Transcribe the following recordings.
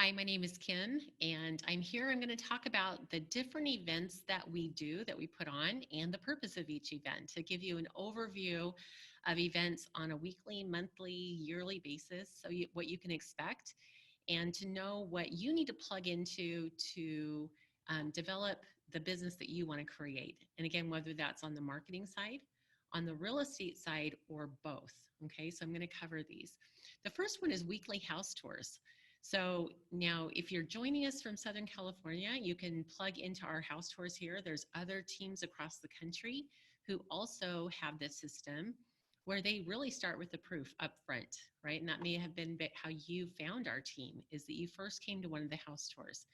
Hi, my name is Kim, and I'm going to talk about the different events that we do, that we put on, and the purpose of each event to give you an overview of events on a weekly, monthly, yearly basis, so what you can expect, and to know what you need to plug into to develop the business that you want to create. And again, whether that's on the marketing side, on the real estate side, or both. Okay, so I'm going to cover these. The first one is weekly house tours. So now if you're joining us from Southern California, you can plug into our house tours here. There's other teams across the country who also have this system where they really start with the proof up front, right? And that may have been how you found our team, is that you first came to one of the house tours.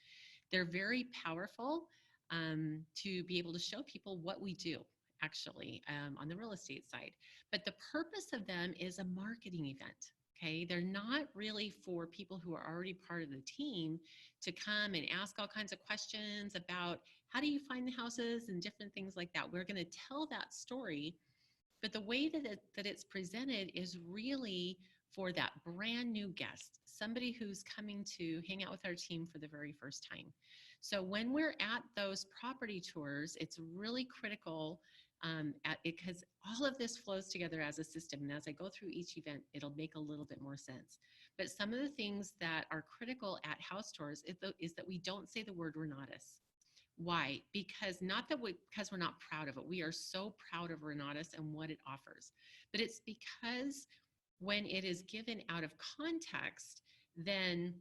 They're very powerful to be able to show people what we do actually on the real estate side. But the purpose of them is a marketing event. Okay, they're not really for people who are already part of the team to come and ask all kinds of questions about how do you find the houses and different things like that. We're going to tell that story, but the way that it's presented is really for that brand new guest, somebody who's coming to hang out with our team for the very first time. So when we're at those property tours, it's really critical because all of this flows together as a system. And as I go through each event, it'll make a little bit more sense. But some of the things that are critical at house tours is that we don't say the word Renatus. Why? Because not that because we're not proud of it. We are so proud of Renatus and what it offers. But it's because when it is given out of context, then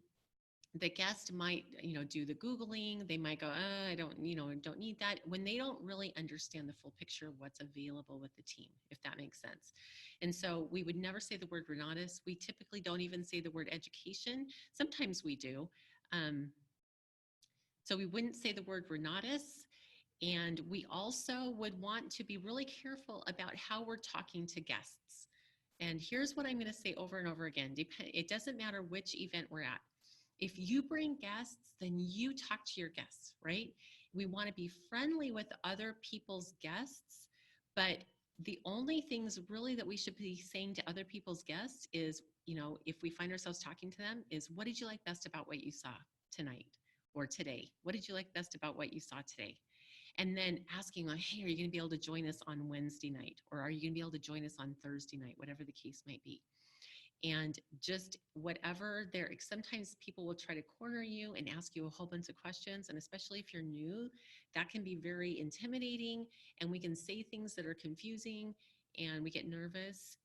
the guest might, do the Googling. They might go, I don't need that, when they don't really understand the full picture of what's available with the team, if that makes sense. And so we would never say the word Renatus. We typically don't even say the word education. Sometimes we do. So we wouldn't say the word Renatus. And we also would want to be really careful about how we're talking to guests. And here's what I'm going to say over and over again. It doesn't matter which event we're at. If you bring guests, then you talk to your guests, right? We want to be friendly with other people's guests, but the only things really that we should be saying to other people's guests is, if we find ourselves talking to them, is what did you like best about what you saw tonight or today? What did you like best about what you saw today? And then asking, hey, are you going to be able to join us on Wednesday night? Or are you going to be able to join us on Thursday night? Whatever the case might be. And just whatever sometimes people will try to corner you and ask you a whole bunch of questions. And especially if you're new, that can be very intimidating. And we can say things that are confusing and we get nervous.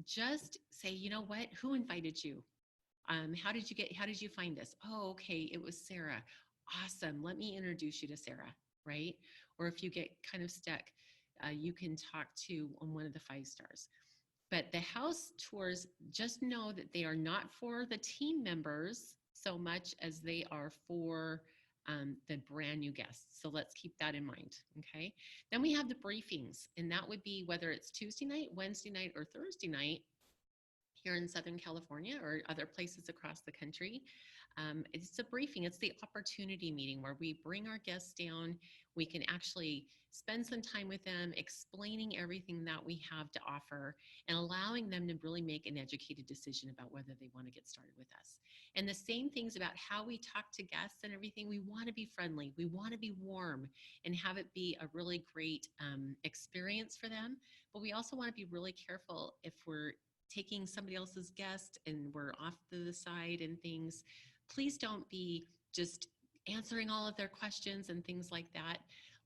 Just say, you know what, who invited you? How did you find us? Oh, okay, it was Sarah. Awesome. Let me introduce you to Sarah, right? Or if you get kind of stuck, you can talk to one of the 5 stars. But the house tours, just know that they are not for the team members so much as they are for the brand new guests. So let's keep that in mind, okay? Then we have the briefings, and that would be whether it's Tuesday night, Wednesday night, or Thursday night here in Southern California or other places across the country. It's a briefing. It's the opportunity meeting where we bring our guests down. We can actually spend some time with them, explaining everything that we have to offer and allowing them to really make an educated decision about whether they want to get started with us. And the same things about how we talk to guests and everything. We want to be friendly. We want to be warm and have it be a really great experience for them. But we also want to be really careful if we're taking somebody else's guest and we're off to the side and things. Please don't be just answering all of their questions and things like that.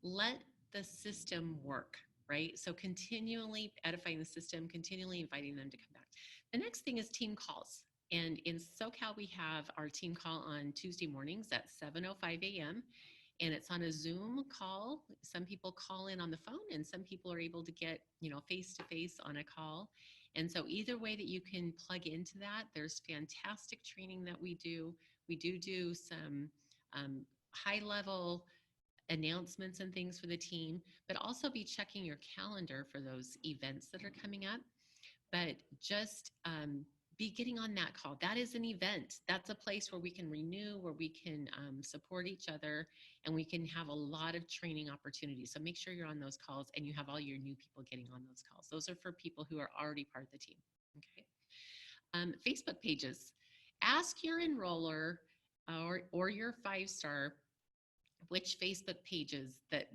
Let the system work, right? So continually edifying the system, continually inviting them to come back. The next thing is team calls. And in SoCal, we have our team call on Tuesday mornings at 7:05 a.m. And it's on a Zoom call. Some people call in on the phone and some people are able to get, face-to-face on a call. And so either way that you can plug into that, there's fantastic training that we do. We do some high-level announcements and things for the team, but also be checking your calendar for those events that are coming up. But just be getting on that call. That is an event. That's a place where we can renew, where we can support each other, and we can have a lot of training opportunities. So make sure you're on those calls and you have all your new people getting on those calls. Those are for people who are already part of the team. Okay. Facebook pages. Ask your enroller or your 5-star, which Facebook pages that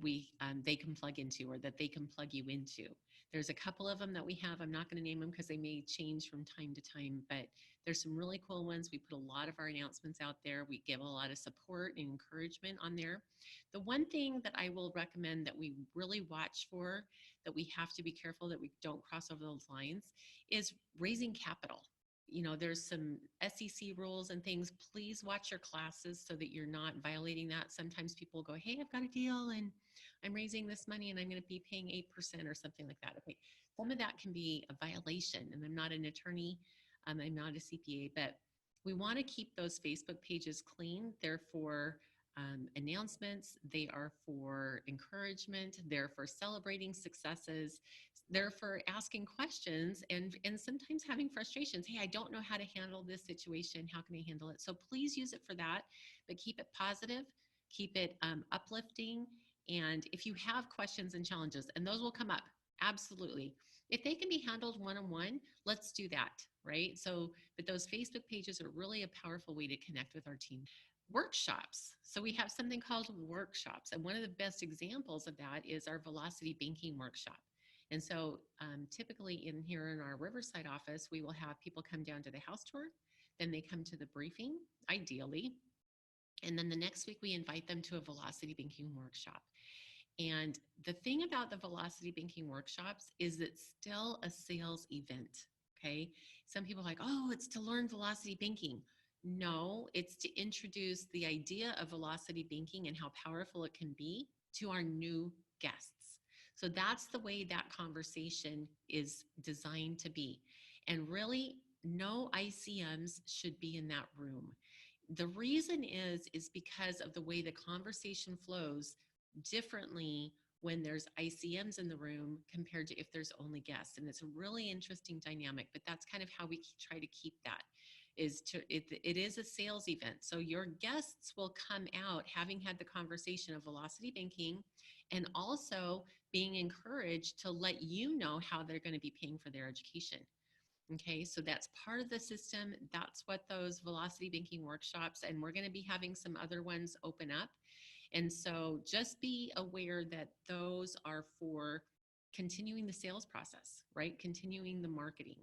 they can plug into or that they can plug you into. There's a couple of them that we have. I'm not going to name them because they may change from time to time, but there's some really cool ones. We put a lot of our announcements out there. We give a lot of support and encouragement on there. The one thing that I will recommend that we really watch for, that we have to be careful that we don't cross over those lines, is raising capital. There's some SEC rules and things. Please watch your classes so that you're not violating that. Sometimes people go, hey, I've got a deal and I'm raising this money and I'm going to be paying 8% or something like that. Okay. Some of that can be a violation. And I'm not an attorney. I'm not a CPA, but we want to keep those Facebook pages clean. They're for announcements. They are for encouragement. They're for celebrating successes. They're for asking questions and sometimes having frustrations. Hey, I don't know how to handle this situation. How can I handle it? So please use it for that, but keep it positive, keep it uplifting. And if you have questions and challenges, and those will come up, absolutely. If they can be handled one-on-one, let's do that, right? So, but those Facebook pages are really a powerful way to connect with our team. Workshops. So we have something called workshops. And one of the best examples of that is our Velocity Banking Workshop. And so typically here in our Riverside office, we will have people come down to the house tour, then they come to the briefing, ideally. And then the next week we invite them to a Velocity Banking Workshop. And the thing about the Velocity Banking Workshops is it's still a sales event, okay? Some people are like, oh, it's to learn Velocity Banking. No, it's to introduce the idea of Velocity Banking and how powerful it can be to our new guests. So that's the way that conversation is designed to be. And really, no ICMs should be in that room. The reason is because of the way the conversation flows differently when there's ICMs in the room compared to if there's only guests. And it's a really interesting dynamic, but that's kind of how we try to keep that. It is a sales event. So your guests will come out having had the conversation of Velocity Banking and also being encouraged to let you know how they're going to be paying for their education. Okay, so that's part of the system. That's what those Velocity Banking workshops, and we're going to be having some other ones open up. And so just be aware that those are for continuing the sales process, right? Continuing the marketing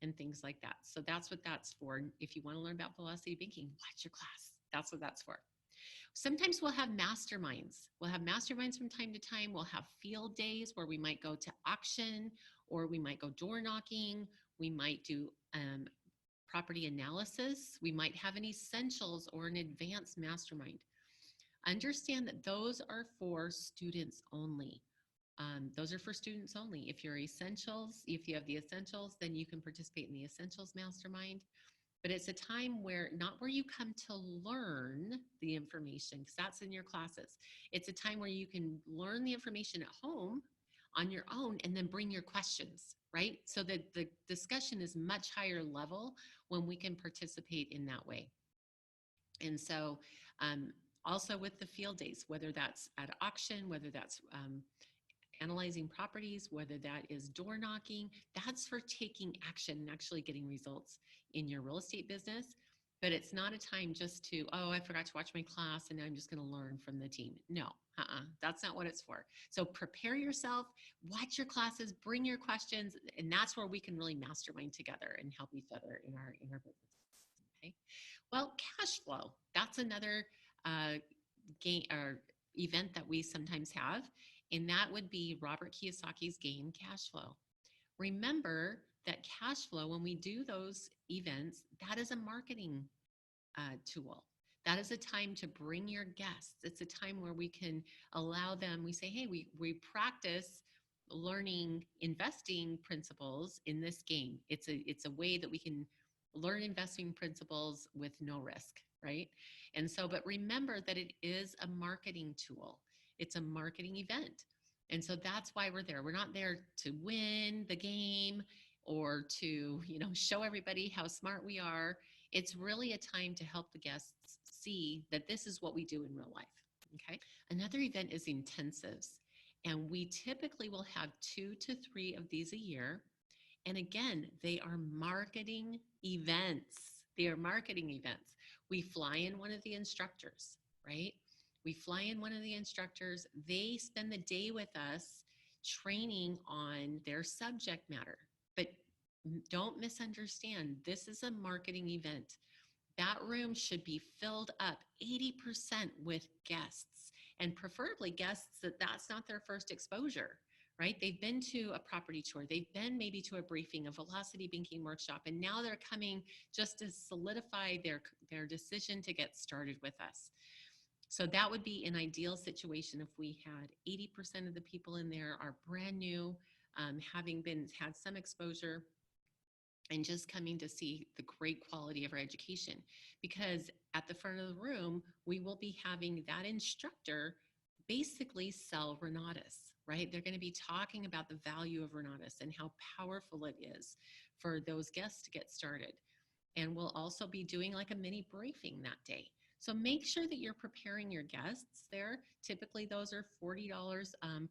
and things like that. So that's what that's for. If you want to learn about Velocity Banking, watch your class. That's what that's for. Sometimes we'll have masterminds. We'll have masterminds from time to time. We'll have field days where we might go to auction or we might go door knocking. We might do property analysis. We might have an essentials or an advanced mastermind. Understand that those are for students only. Those are for students only. If you're essentials, if you have the essentials, then you can participate in the essentials mastermind. But it's a time where, not where you come to learn the information, because that's in your classes. It's a time where you can learn the information at home on your own and then bring your questions, right? So that the discussion is much higher level when we can participate in that way. And so also with the field days, whether that's at auction, whether that's analyzing properties, whether that is door knocking, that's for taking action and actually getting results in your real estate business. But it's not a time just to, oh, I forgot to watch my class and I'm just going to learn from the team. No, that's not what it's for. So prepare yourself, watch your classes, bring your questions, and that's where we can really mastermind together and help each other in our business. Okay. Well, cash flow, that's another game or event that we sometimes have, and that would be Robert Kiyosaki's game Cash Flow. Remember that cash flow, when we do those events, that is a marketing tool. That is a time to bring your guests. It's a time where we can allow them, we say, hey, we practice learning investing principles in this game. It's a way that we can learn investing principles with no risk, right? And so, but remember that it is a marketing tool. It's a marketing event. And so that's why we're there. We're not there to win the game or to, show everybody how smart we are. It's really a time to help the guests see that this is what we do in real life. Okay. Another event is intensives. And we typically will have 2 to 3 of these a year. And again, they are marketing events. They are marketing events. We fly in one of the instructors, right? We fly in one of the instructors. They spend the day with us training on their subject matter. But don't misunderstand, this is a marketing event. That room should be filled up 80% with guests, and preferably guests that's not their first exposure, right? They've been to a property tour, they've been maybe to a briefing, a velocity banking workshop, and now they're coming just to solidify their decision to get started with us. So that would be an ideal situation if we had 80% of the people in there are brand new, having had some exposure, and just coming to see the great quality of our education. Because at the front of the room, we will be having that instructor basically sell Renatus, right? They're going to be talking about the value of Renatus and how powerful it is for those guests to get started. And we'll also be doing like a mini briefing that day. So make sure that you're preparing your guests there. Typically, those are $40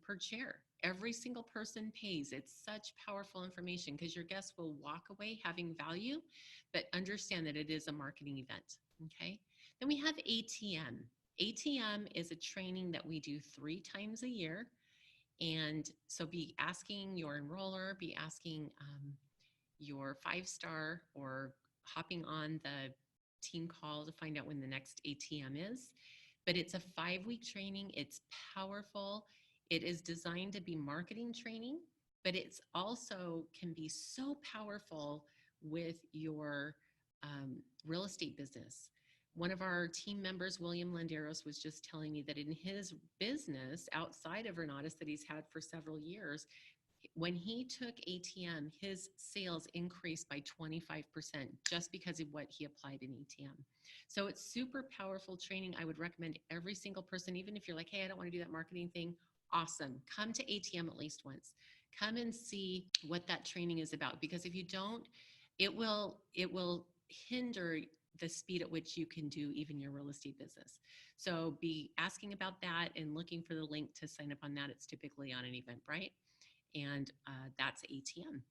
per chair. Every single person pays. It's such powerful information because your guests will walk away having value, but understand that it is a marketing event, okay? Then we have ATM. ATM is a training that we do 3 times a year. And so be asking your enroller, be asking your 5-star, or hopping on the team call to find out when the next ATM is. But it's a 5-week training. It's powerful. It is designed to be marketing training, but it's also can be so powerful with your real estate business. One of our team members, William Landeros, was just telling me that in his business outside of Renatus that he's had for several years, when he took ATM, his sales increased by 25% just because of what he applied in ATM. So it's super powerful training. I would recommend every single person, even if you're like, hey, I don't want to do that marketing thing, awesome. Come to ATM at least once. Come and see what that training is about, because if you don't, it will hinder the speed at which you can do even your real estate business. So be asking about that and looking for the link to sign up on that. It's typically on an Eventbrite. And that's ATM.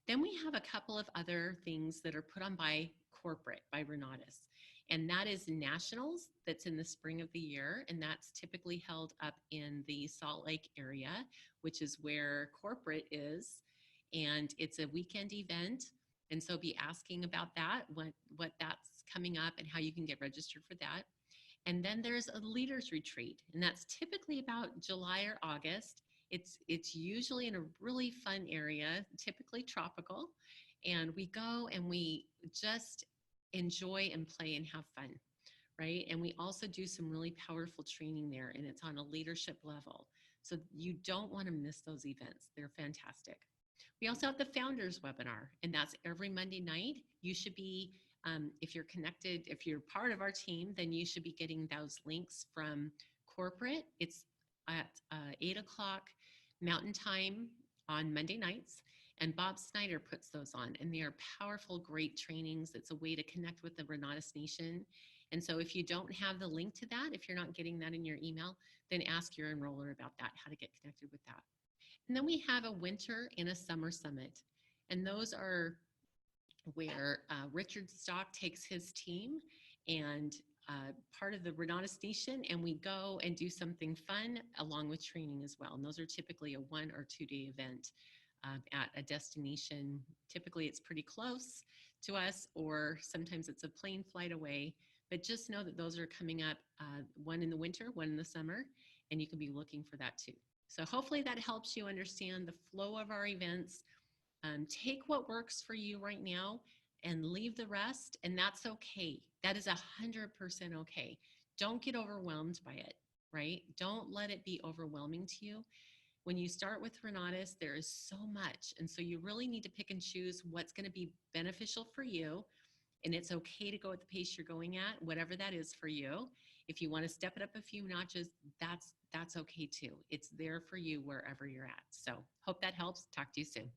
Then we have a couple of other things that are put on by corporate, by Renatus. And that is Nationals, that's in the spring of the year. And that's typically held up in the Salt Lake area, which is where corporate is. And it's a weekend event. And so be asking about that, what that's coming up and how you can get registered for that. And then there's a leaders retreat, and that's typically about July or August. It's usually in a really fun area, typically tropical, and we go and we just enjoy and play and have fun, right? And we also do some really powerful training there, and it's on a leadership level. So you don't want to miss those events. They're fantastic. We also have the Founders Webinar, and that's every Monday night. You should be, if you're connected, if you're part of our team, then you should be getting those links from corporate. It's at 8 o'clock Mountain Time on Monday nights, and Bob Snyder puts those on, and they are powerful, great trainings. It's a way to connect with the Renatus Nation. And so if you don't have the link to that, if you're not getting that in your email, then ask your enroller about that, how to get connected with that. And then we have a winter and a summer summit, and those are where Richard Stock takes his team and part of the Renatus Nation, and we go and do something fun along with training as well. And those are typically a 1 or 2 day event at a destination. Typically it's pretty close to us, or sometimes it's a plane flight away, but just know that those are coming up, one in the winter, one in the summer, and you can be looking for that too. So hopefully that helps you understand the flow of our events. Take what works for you right now and leave the rest, and that's okay. That is 100% okay. Don't get overwhelmed by it, right? Don't let it be overwhelming to you. When you start with Renatus, there is so much, and so you really need to pick and choose what's going to be beneficial for you, and it's okay to go at the pace you're going at, whatever that is for you. If you want to step it up a few notches, that's okay too. It's there for you wherever you're at. So hope that helps. Talk to you soon.